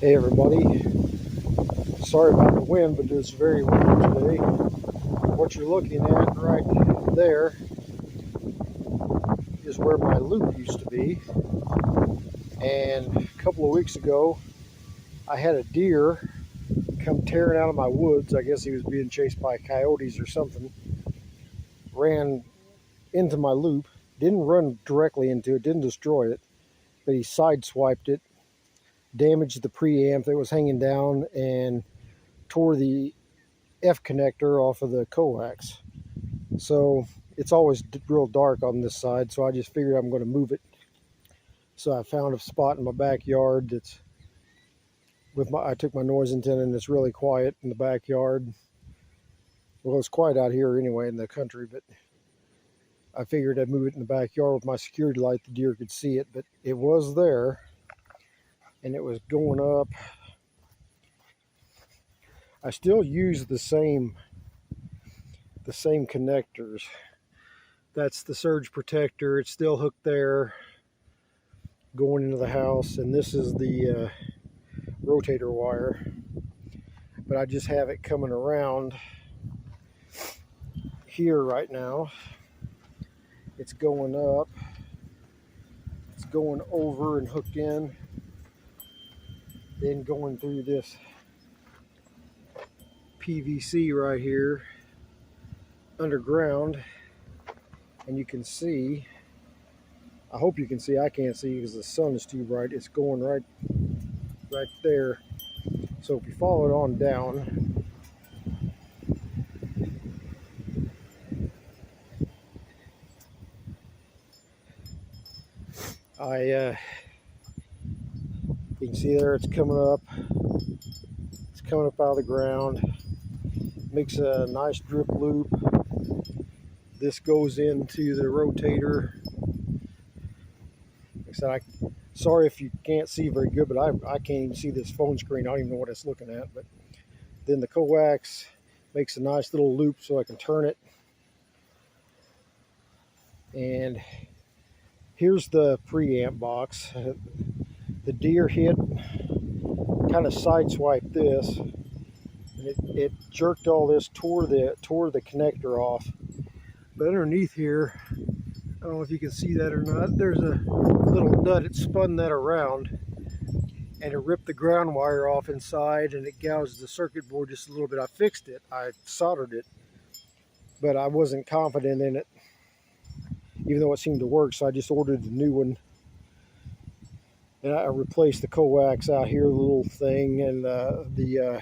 Hey everybody, sorry about the wind, but it's very windy today. What you're looking at right there is where my loop used to be. And a couple of weeks ago, I had a deer come tearing out of my woods. I guess he was being chased by coyotes or something. Ran into my loop, didn't run directly into it, didn't destroy it, but he sideswiped it, damaged the preamp that was hanging down, and tore the F connector off of the coax. So it's always real dark on this side, so I just figured I'm going to move it. So I found a spot in my backyard that's I took my noise antenna and it's really quiet in the backyard. Well, it's quiet out here anyway in the country, but I figured I'd move it in the backyard with my security light. The deer could see it, but it was there and it was going up. I still use the same connectors. That's the surge protector. It's still hooked there going into the house, and this is the rotator wire, but I just have it coming around here right now. It's going up, it's going over and hooked in, then going through this PVC right here underground, and you can see, I hope you can see, I can't see because the sun is too bright, it's going right there. So if you follow it on down, you can see there it's coming up out of the ground, makes a nice drip loop. This goes into the rotator. Like I said, sorry if you can't see very good, but I can't even see this phone screen. I don't even know what it's looking at. But then the coax makes a nice little loop so I can turn it. And here's the preamp box. The deer hit, kind of sideswiped this, and it jerked all this, tore the connector off. But underneath here, I don't know if you can see that or not, there's a little nut. It spun that around and it ripped the ground wire off inside, and it gouged the circuit board just a little bit. I fixed it, I soldered it, but I wasn't confident in it, even though it seemed to work, so I just ordered a new one. And I replaced the coax out here, the little thing, and the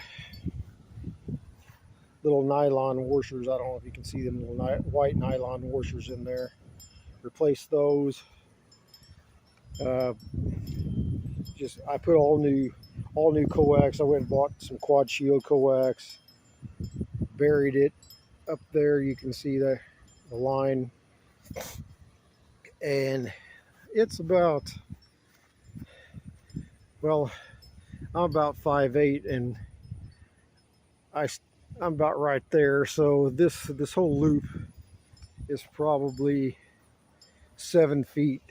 little nylon washers. I don't know if you can see them little white nylon washers in there. Replaced those. I put all new coax. I went and bought some quad shield coax, buried it up there. You can see the line, and it's about, well, I'm about 5'8", and I'm about right there. So this whole loop is probably 7 feet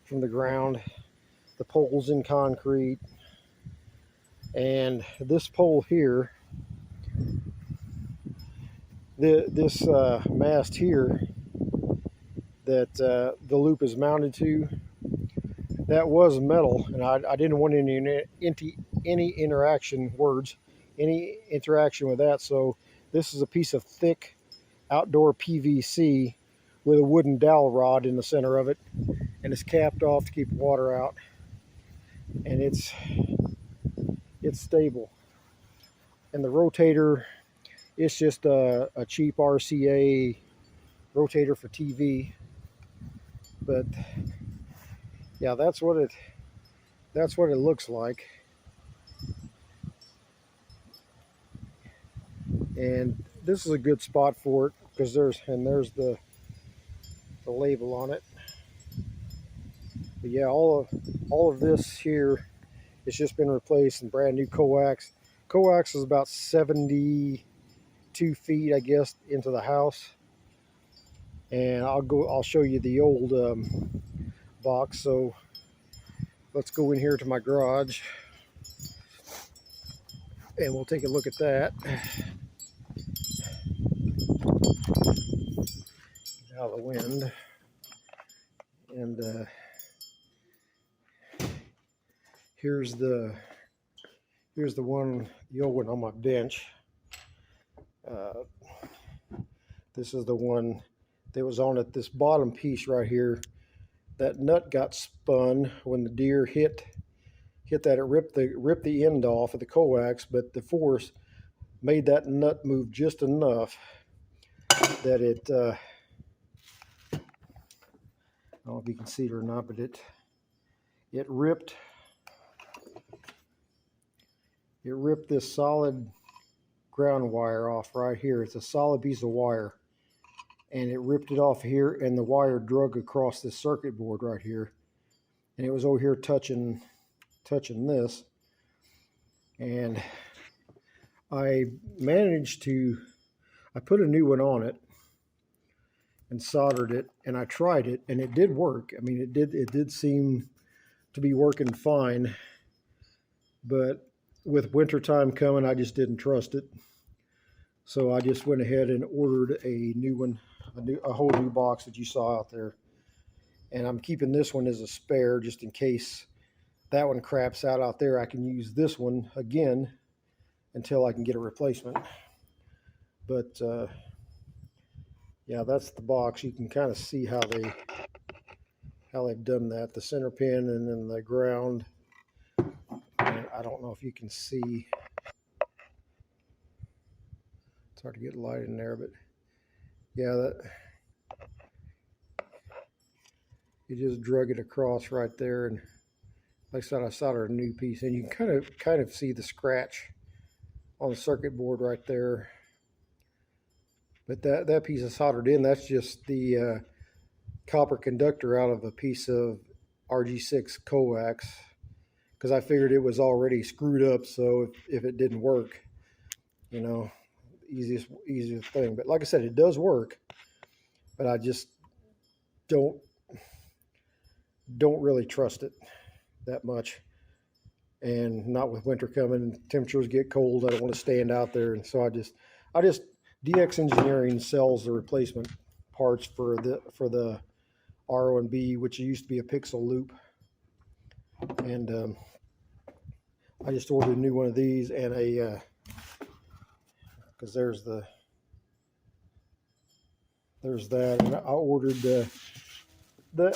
from the ground. The pole's in concrete, and this pole here, this mast here that the loop is mounted to, that was metal, and I didn't want any interaction with that. So this is a piece of thick outdoor PVC with a wooden dowel rod in the center of it, and it's capped off to keep water out, and it's stable. And the rotator, it's just a cheap RCA rotator for TV, but yeah, that's what it looks like. And this is a good spot for it because there's the label on it. But yeah, all of this here, it's just been replaced and brand new coax. Coax is about 72 feet, I guess, into the house. And I'll show you the old box. So let's go in here to my garage. and we'll take a look at that. Out of the wind. And here's the one, the old one on my bench. This is the one that was on it, this bottom piece right here. That nut got spun when the deer hit that. It ripped the end off of the coax, but the force made that nut move just enough that it, I don't know if you can see it or not, but it ripped this solid ground wire off right here. It's a solid piece of wire, and it ripped it off here, and the wire drug across this circuit board right here, and it was over here touching this. And I put a new one on it and soldered it, and I tried it, and it did work. I mean, it did seem to be working fine, but with winter time coming, I just didn't trust it. So I just went ahead and ordered a new one, a whole new box that you saw out there. And I'm keeping this one as a spare just in case that one craps out there. I can use this one again until I can get a replacement. But yeah, that's the box. You can kind of see how they've done that. The center pin and then the ground. And I don't know if you can see. It's hard to get light in there, but yeah, that you just drug it across right there, and like I said, I soldered a new piece, and you can kind of see the scratch on the circuit board right there. But that piece is soldered in. That's just the copper conductor out of a piece of RG6 coax, because I figured it was already screwed up. So if it didn't work, you know, easiest thing. But like I said, it does work, but I just don't really trust it that much. And not with winter coming, temperatures get cold. I don't want to stand out there, and so I just DX Engineering sells the replacement parts for the RO&B, which used to be a pixel loop, and I just ordered a new one of these, and a because there's that, and I ordered the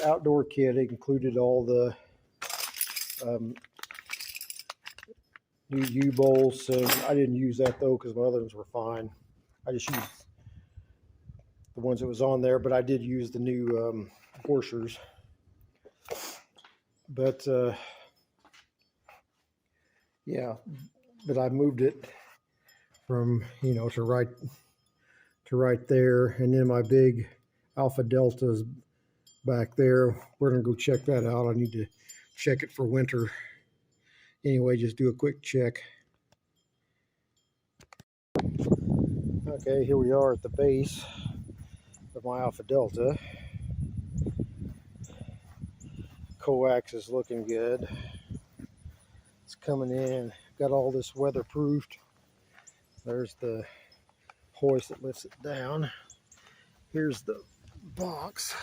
outdoor kit. It included all the new U-bowls, so I didn't use that though because my other ones were fine. I just used the ones that was on there, but I did use the new horsers. But yeah, but I moved it from, you know, to right there, and then my big Alpha Delta's back there. We're gonna go check that out. I need to check it for winter. Anyway, just do a quick check. Okay, here we are at the base of my Alpha Delta. Coax is looking good. It's coming in. Got all this weatherproofed. There's the hoist that lifts it down. Here's the box.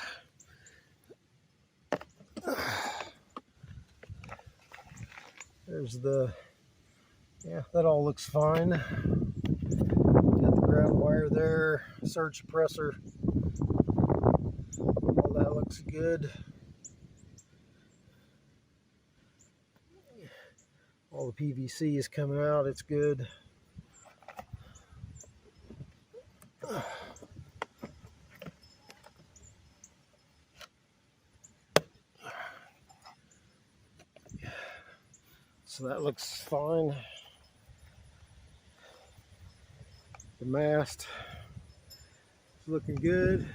There's the, yeah, that all looks fine. Got the ground wire there, surge suppressor. All that looks good. All the PVC is coming out, it's good. So that looks fine. The mast is looking good.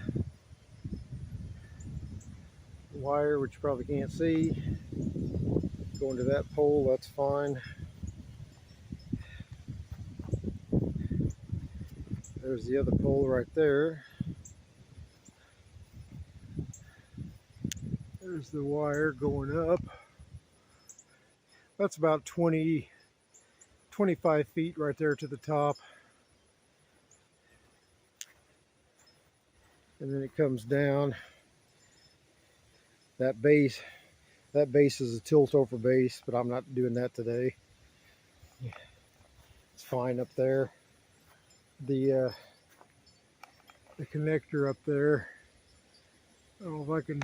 The wire, which you probably can't see, going to that pole, that's fine. There's the other pole right there. There's the wire going up. That's about 20 25 feet right there to the top. And then it comes down. That base is a tilt over base, but I'm not doing that today. It's fine up there. The connector up there, I don't know if I can,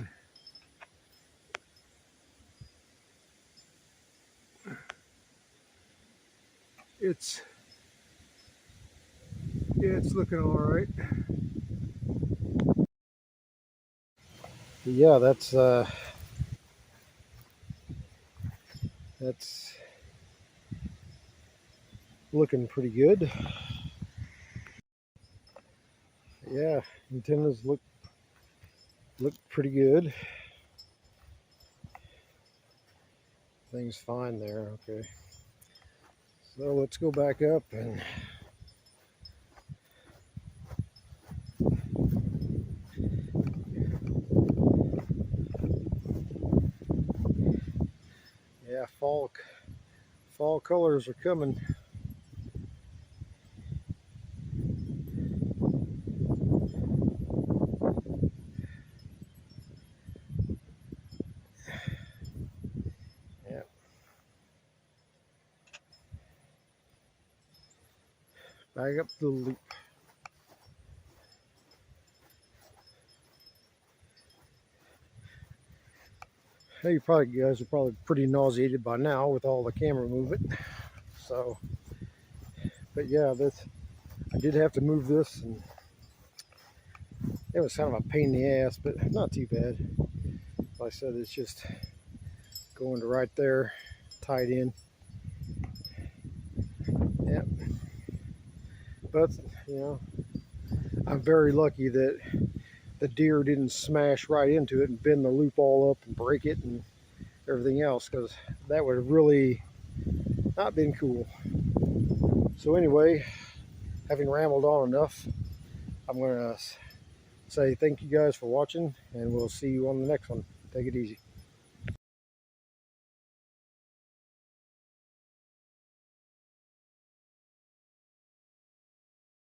it's looking all right. But yeah, that's looking pretty good. Yeah, antennas look pretty good. Things fine there. Okay, so let's go back up and yeah, fall colors are coming. Yeah, back up the loop. Hey, you guys are probably pretty nauseated by now with all the camera movement. So, but yeah, I did have to move this, and it was kind of a pain in the ass, but not too bad. Like I said, it's just going to right there, tied in. Yep. But I'm very lucky that the deer didn't smash right into it and bend the loop all up and break it and everything else, because that would have really not been cool. So anyway, having rambled on enough, I'm going to say thank you guys for watching, and we'll see you on the next one. Take it easy.